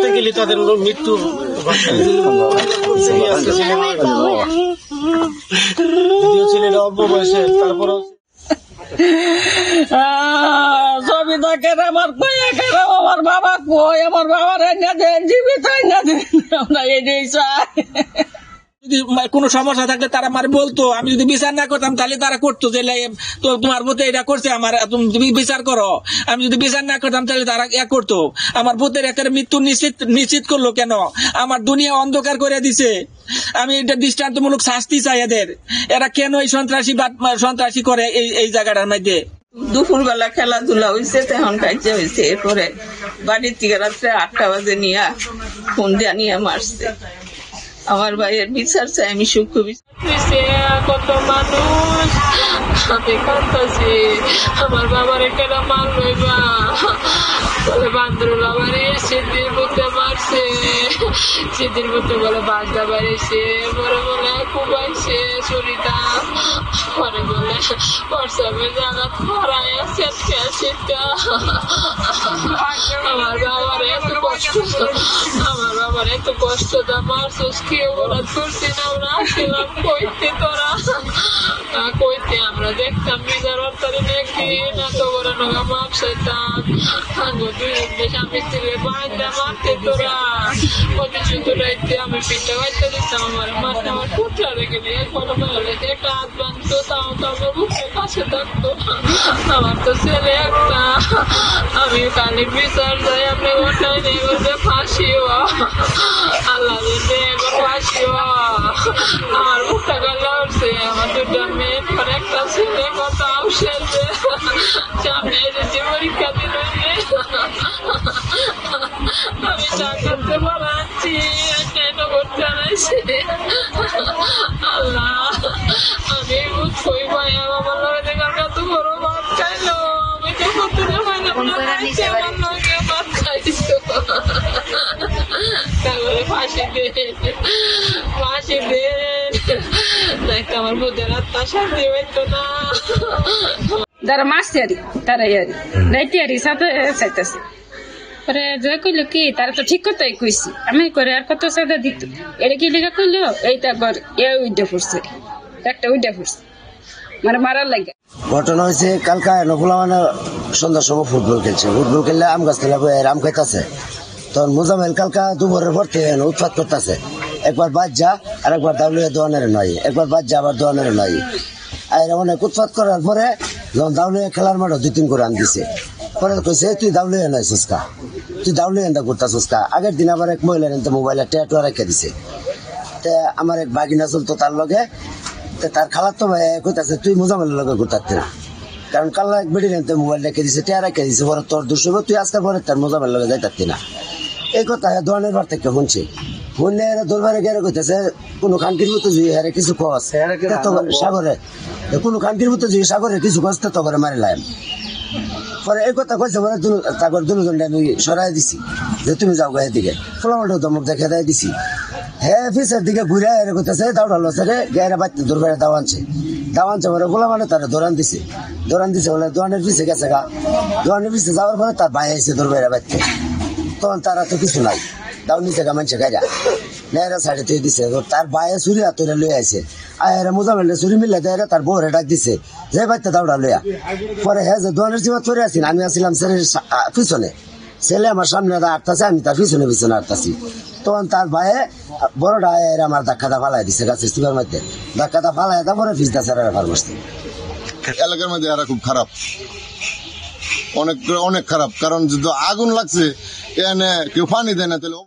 ধরতে গেলে তাদের মৃত্যু ছেলেটা অল্প বয়সে তারপরও ছবি দেখেন আমার আমার বাবা কই আমার বাবার এনে দেন জীবিত এনে দেন আমরা এটাই চাই। যদি কোনো সমস্যা থাকলে তারা আমার বলতো, আমি যদি বিচার না করতাম তাহলে তারা করতো যে তো তোমার মতো এটা করছে আমার তুমি বিচার করো। আমি যদি বিচার না করতাম তাহলে তারা করতো। আমার ভূতের একটা মৃত্যু নিশ্চিত করলো কেন? আমার দুনিয়া অন্ধকার করে দিছে। আমি এটা দৃষ্টান্তমূলক শাস্তি চাই এদের। এরা কেন এই সন্ত্রাসী করে এই জায়গাটার মধ্যে? দুপুরবেলা খেলাধুলা হয়েছে, তখন কাজে হয়েছে। এরপরে বাড়ির থেকে রাত্রে 8টা বাজে নিয়ে ফোন দিয়ে নিয়ে মারছে। আমার ভাইয়ের বিচার চাই, আমি সূক্ষ্ম বিচার। কত মানুষ আমি কাঁদতেছি, আমার বাবার কেন মারলই বা বলে বান্দরুল বাড়ি সিদ্ধির বুতে মারছে, সিদ্ধির বুতে বলে বাগদা বাড়িছে, পরে বলে কুবাইছে চুরিটা, পরে বলে প্রসবের জায়গা খরাই আছে শীতটা। আমার বাবার এত কষ্ট, আমার বাবার এত কষ্ট দা মারছিস কি অপরাধ করছি না আমরা আসলাম কইতে তোরা কইতে আমরা দেখতাম বিজার অর্থাৎ নাকি না তো বড় নগা মাপ চাইতাম স্বামী স্ত্রী বাড়িতে মারতে তোরা প্রতিশুদ্ধ রাইতে আমি পিঠা বাড়তে দিতাম। আমার মাঠে আমার পুত্রা রেখে দিয়ে একটা হাত বাঁধতো, তাও তো আমার বুকের পাশে থাকতো। আমার তো ছেলে একটা, আমি কালি বিচার যাই আপনি ওটাই নেই বলতে ফাঁসিও আল্লাহ দিতে এবার ফাঁসিও। আমার মুখটা গালা উঠছে, আমার 2টা মেয়ে পর একটা ছেলে কথা সেলবে সামনে এসেছি পরীক্ষা দিলে আমি চা করতে পারছি কেন করতে আনাইছি। আল্লাহ আমি বুঝবই ভাই আমার লড়ে দেখার কত বড় ভাত খাইলো, আমি তো করতে পারলাম না, আমার লগে ভাত খাইছো। তারপরে ফাঁসি দেন, ফাঁসি দেন, দেখতে আমার বুধের আত্মা শান্তি হইতো না। যারা মারছে আরি তারাই আরি রাইতে আরি সাথে চাইতেছে। পরে যে কইলো কি তারা তো ঠিক কথাই কইছি, আমি করে আর কত সাদা দিত এটা কি লেখা কইলো এইটা ঘর এ উইডা ফুটছে, একটা উইডা ফুটছে মানে মারার লাগে। ঘটনা হয়েছে কালকা নকুলা মানে সন্ধ্যার সময় ফুটবল খেলছে, ফুটবল খেললে আম গাছ থেকে আম খাইতেছে। তখন মোজামেল কালকা দুপুরের পর থেকে উৎপাত করতেছে, একবার বাজ্জা আর একবার দাউলিয়া দোয়ানের নয়, একবার বাজ্জা আবার দোয়ানের নয়। আর অনেক উৎপাত করার পরে যখন দাউলিয়া খেলার মাঠে 2-3 করে আন দিছে, পরে কইছে তুই দাউলিয়া নয় সুস্কা, তুই দাউলিয়া এন্দা করতা সুস্কা। আগের দিন আবার এক মহিলার এনতে মোবাইলে ট্যাটুয়া রেখে দিছে। তে আমার এক বাগিনা চলতো তার লগে, তার খালার তো ভাই কইতাছে তুই মোজামেলের লগে ঘুরতাতে না, কারণ কাল্লা এক বেড়ি এনতে মোবাইল রেখে দিছে, টেয়া রেখে দিছে, পরে তোর দোষ হবে, তুই আজকাল পরে তার মোজামেলের লগে যাইতাতি না। এই কথা দোয়ানের বার থেকে শুনছি, শুনলে এরা দরবারে গেলে কইতেছে কোনো খানকির মতো যদি হারে কিছু কস সাগরে, কোনো খানকির মতো যদি সাগরে কিছু কস তো করে মারি লাইম। পরে এই কথা কইছে, পরে তারপর 2জনটা আমি সরাই দিছি যে তুমি যাও গায়ের দিকে, ফলাফলটা দমক দেখে দেয় দিছি। হ্যাঁ পিসের দিকে ঘুরে এর কইতেছে দাউড়ালো ছেড়ে গেরে বাচ্চা দরবারে দাওয়ানছে পরে গোলা মানে তারা দৌড়ান দিছে বলে দোয়ানের পিছে গেছে গা, দোয়ানের পিছে যাওয়ার পরে তার ভাই আইছে দরবারে বাচ্চা। তখন তারা তো কিছু নাই, দাউনি থেকে মানুষে গাইরা নেরা সাইডে তুই দিছে, তার বাইরে চুরি হাতরে লই আইছে। আর মোজামেলে চুরি মিলে দেয় তার বউরে ডাক দিছে যে বাচ্চা দাউড়া লইয়া। পরে হ্যাঁ যে দোয়ানের জীবন করে আছি, আমি আসছিলাম ছেলের পিছনে, ছেলে আমার সামনে আটতাছে, আমি তার পিছনে আটতাছি। তখন তার ভাইয়ে বড়টা আমার ধাক্কাটা ফালাই দিছে গাছের চুলার মধ্যে, ধাক্কাটা ফালাই তারপরে ফিসটা ছেড়ে ফার বসছে। এলাকার মধ্যে এরা খুব খারাপ, অনেক খারাপ, কারণ যদি আগুন লাগছে এনে কেউ পানি দেয় না তাহলে